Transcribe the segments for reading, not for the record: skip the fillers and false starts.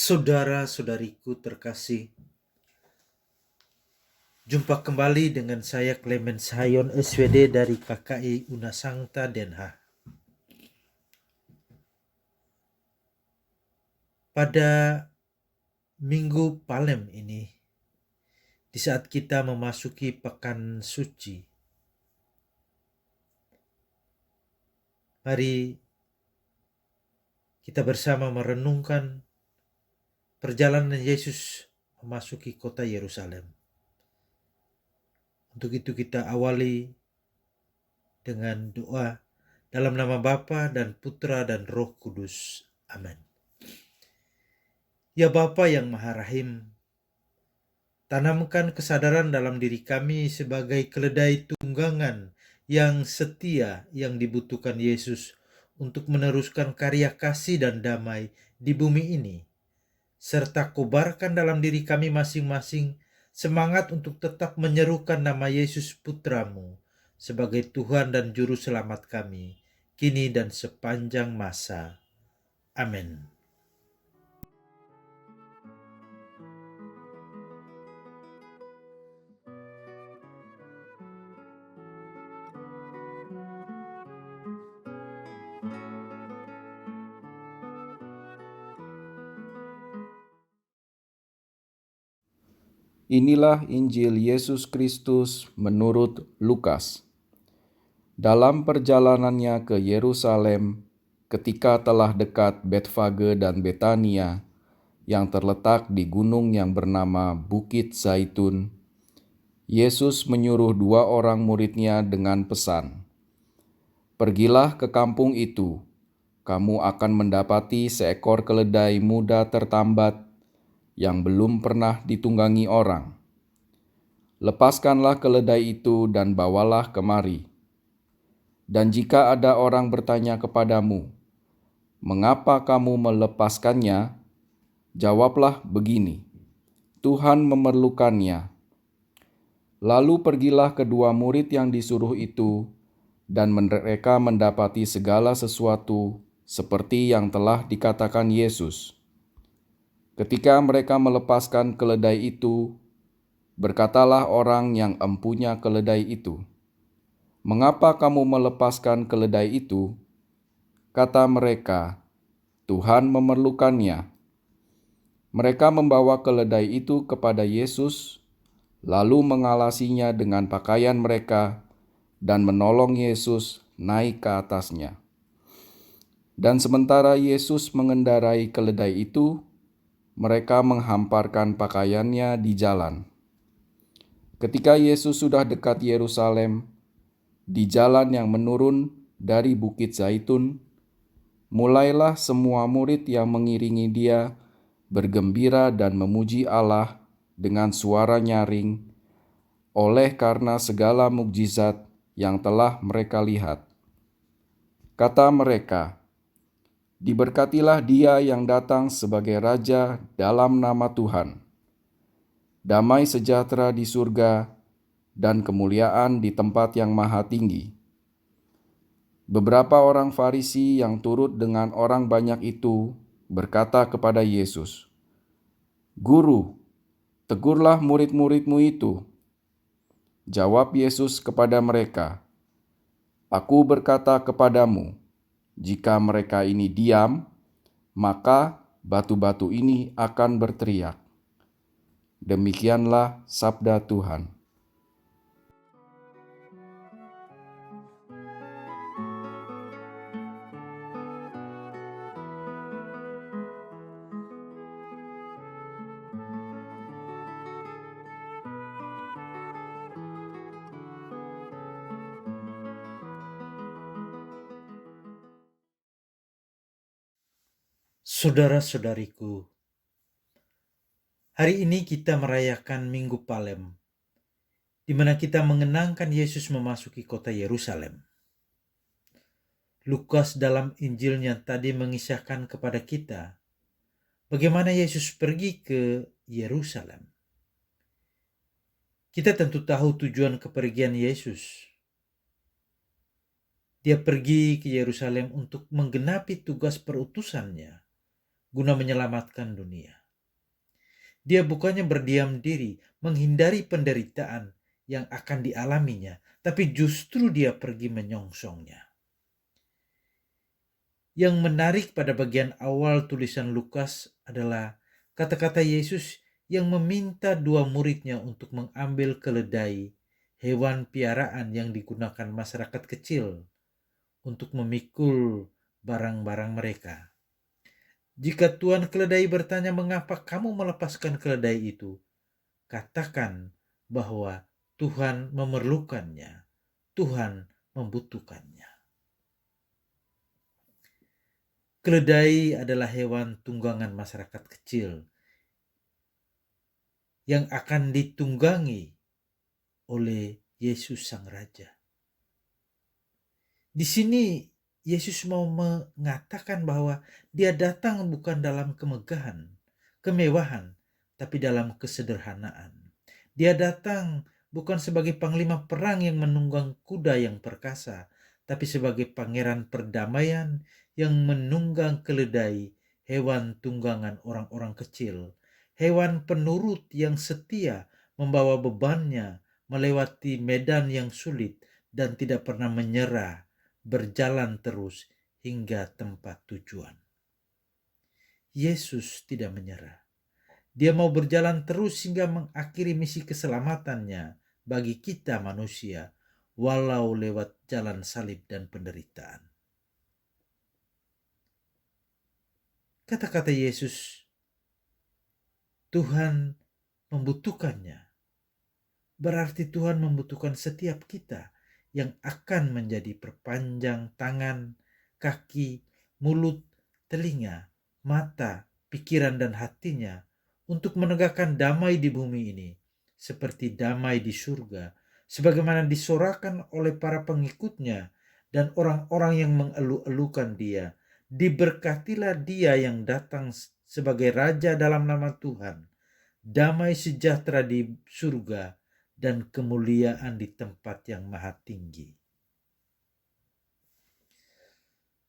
Saudara-saudariku terkasih, jumpa kembali dengan saya Clemens Hayon SWD dari KKI Unasangta Den Haag. Pada Minggu Palem ini, di saat kita memasuki Pekan Suci, mari kita bersama merenungkan perjalanan Yesus memasuki kota Yerusalem. Untuk itu kita awali dengan doa dalam nama Bapa dan Putra dan Roh Kudus. Amin. Ya Bapa yang Maha Rahim, tanamkan kesadaran dalam diri kami sebagai keledai tunggangan yang setia yang dibutuhkan Yesus untuk meneruskan karya kasih dan damai di bumi ini. Serta kobarkan dalam diri kami masing-masing semangat untuk tetap menyerukan nama Yesus Putramu sebagai Tuhan dan Juru Selamat kami, kini dan sepanjang masa. Amin. Inilah Injil Yesus Kristus menurut Lukas. Dalam perjalanannya ke Yerusalem, ketika telah dekat Betfage dan Betania, yang terletak di gunung yang bernama Bukit Zaitun, Yesus menyuruh 2 orang murid-Nya dengan pesan, "Pergilah ke kampung itu, kamu akan mendapati seekor keledai muda tertambat yang belum pernah ditunggangi orang. Lepaskanlah keledai itu dan bawalah kemari. Dan jika ada orang bertanya kepadamu, 'Mengapa kamu melepaskannya?' jawablah begini, 'Tuhan memerlukannya.' Lalu pergilah kedua murid yang disuruh itu, dan mereka mendapati segala sesuatu seperti yang telah dikatakan Yesus. Ketika mereka melepaskan keledai itu, berkatalah orang yang empunya keledai itu, 'Mengapa kamu melepaskan keledai itu?' Kata mereka, 'Tuhan memerlukannya.' Mereka membawa keledai itu kepada Yesus, lalu mengalasinya dengan pakaian mereka dan menolong Yesus naik ke atasnya. Dan sementara Yesus mengendarai keledai itu, mereka menghamparkan pakaiannya di jalan. Ketika Yesus sudah dekat Yerusalem, di jalan yang menurun dari Bukit Zaitun, mulailah semua murid yang mengiringi Dia bergembira dan memuji Allah dengan suara nyaring, oleh karena segala mukjizat yang telah mereka lihat. Kata mereka, "Diberkatilah Dia yang datang sebagai Raja dalam nama Tuhan. Damai sejahtera di surga dan kemuliaan di tempat yang maha tinggi." Beberapa orang Farisi yang turut dengan orang banyak itu berkata kepada Yesus, "Guru, tegurlah murid-murid-Mu itu." Jawab Yesus kepada mereka, "Aku berkata kepadamu, jika mereka ini diam, maka batu-batu ini akan berteriak." Demikianlah sabda Tuhan. Saudara-saudariku, hari ini kita merayakan Minggu Palem, di mana kita mengenangkan Yesus memasuki kota Yerusalem. Lukas dalam Injilnya tadi mengisahkan kepada kita bagaimana Yesus pergi ke Yerusalem. Kita tentu tahu tujuan kepergian Yesus. Dia pergi ke Yerusalem untuk menggenapi tugas perutusannya guna menyelamatkan dunia. Dia bukannya berdiam diri menghindari penderitaan yang akan dialaminya, tapi justru dia pergi menyongsongnya. Yang menarik pada bagian awal tulisan Lukas adalah kata-kata Yesus yang meminta dua muridnya untuk mengambil keledai, hewan piaraan yang digunakan masyarakat kecil untuk memikul barang-barang mereka. Jika tuan keledai bertanya mengapa kamu melepaskan keledai itu, katakan bahwa Tuhan memerlukannya, Tuhan membutuhkannya. Keledai adalah hewan tunggangan masyarakat kecil yang akan ditunggangi oleh Yesus Sang Raja. Di sini Yesus mau mengatakan bahwa dia datang bukan dalam kemegahan, kemewahan, tapi dalam kesederhanaan. Dia datang bukan sebagai panglima perang yang menunggang kuda yang perkasa, tapi sebagai pangeran perdamaian yang menunggang keledai, hewan tunggangan orang-orang kecil, hewan penurut yang setia membawa bebannya melewati medan yang sulit dan tidak pernah menyerah, berjalan terus hingga tempat tujuan. Yesus tidak menyerah. Dia mau berjalan terus hingga mengakhiri misi keselamatannya bagi kita manusia, walau lewat jalan salib dan penderitaan. Kata-kata Yesus, Tuhan membutuhkannya. Berarti Tuhan membutuhkan setiap kita yang akan menjadi perpanjang tangan, kaki, mulut, telinga, mata, pikiran dan hatinya untuk menegakkan damai di bumi ini, seperti damai di surga, sebagaimana disorakan oleh para pengikutnya dan orang-orang yang mengeluh-elukan dia. Diberkatilah dia yang datang sebagai Raja dalam nama Tuhan, damai sejahtera di surga, dan kemuliaan di tempat yang maha tinggi.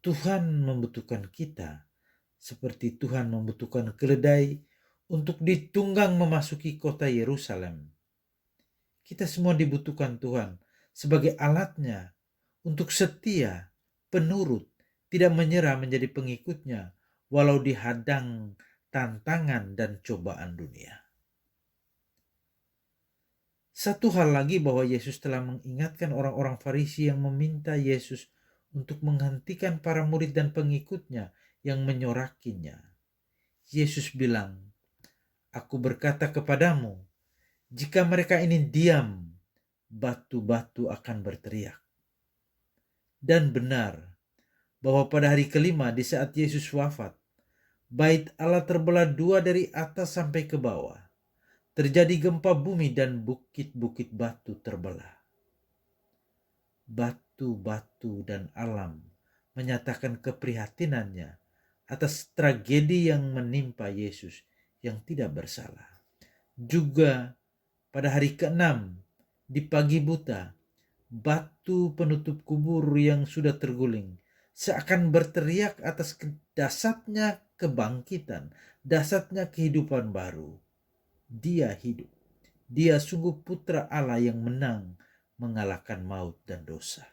Tuhan membutuhkan kita seperti Tuhan membutuhkan keledai untuk ditunggang memasuki kota Yerusalem. Kita semua dibutuhkan Tuhan sebagai alatnya untuk setia, penurut, tidak menyerah menjadi pengikutnya walau dihadang tantangan dan cobaan dunia. Satu hal lagi bahwa Yesus telah mengingatkan orang-orang Farisi yang meminta Yesus untuk menghentikan para murid dan pengikutnya yang menyorakinya. Yesus bilang, "Aku berkata kepadamu, jika mereka ini diam, batu-batu akan berteriak." Dan benar bahwa pada hari kelima di saat Yesus wafat, bait Allah terbelah dua dari atas sampai ke bawah. Terjadi gempa bumi dan bukit-bukit batu terbelah. Batu-batu dan alam menyatakan keprihatinannya atas tragedi yang menimpa Yesus yang tidak bersalah. Juga pada hari ke-6 di pagi buta, batu penutup kubur yang sudah terguling seakan berteriak atas dahsyatnya kebangkitan, dahsyatnya kehidupan baru. Dia hidup. Dia sungguh putra Allah yang menang mengalahkan maut dan dosa.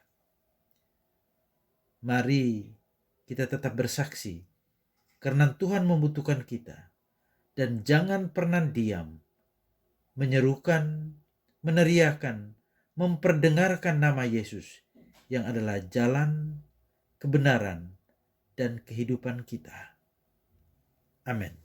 Mari kita tetap bersaksi karena Tuhan membutuhkan kita. Dan jangan pernah diam, menyerukan, meneriakan, memperdengarkan nama Yesus yang adalah jalan, kebenaran, dan kehidupan kita. Amin.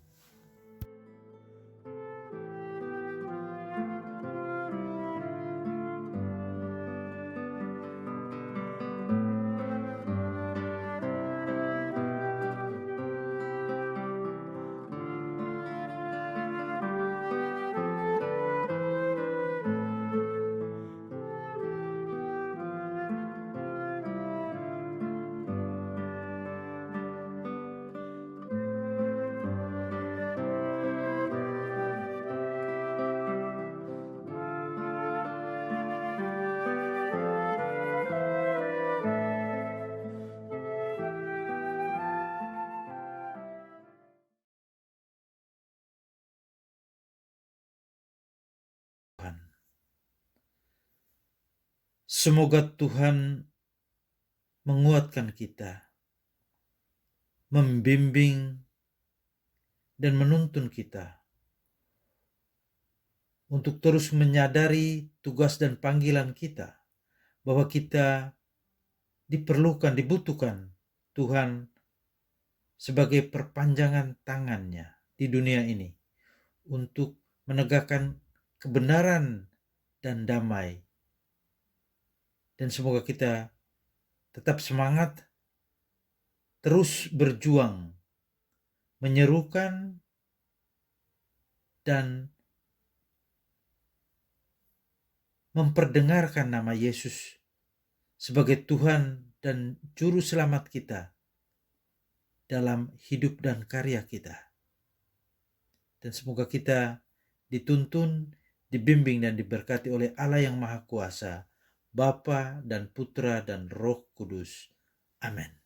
Semoga Tuhan menguatkan kita, membimbing dan menuntun kita untuk terus menyadari tugas dan panggilan kita, bahwa kita dibutuhkan Tuhan sebagai perpanjangan tangannya di dunia ini untuk menegakkan kebenaran dan damai. Dan semoga kita tetap semangat, terus berjuang, menyerukan dan memperdengarkan nama Yesus sebagai Tuhan dan Juru Selamat kita dalam hidup dan karya kita. Dan semoga kita dituntun, dibimbing dan diberkati oleh Allah yang Maha Kuasa, Bapa dan Putra dan Roh Kudus. Amin.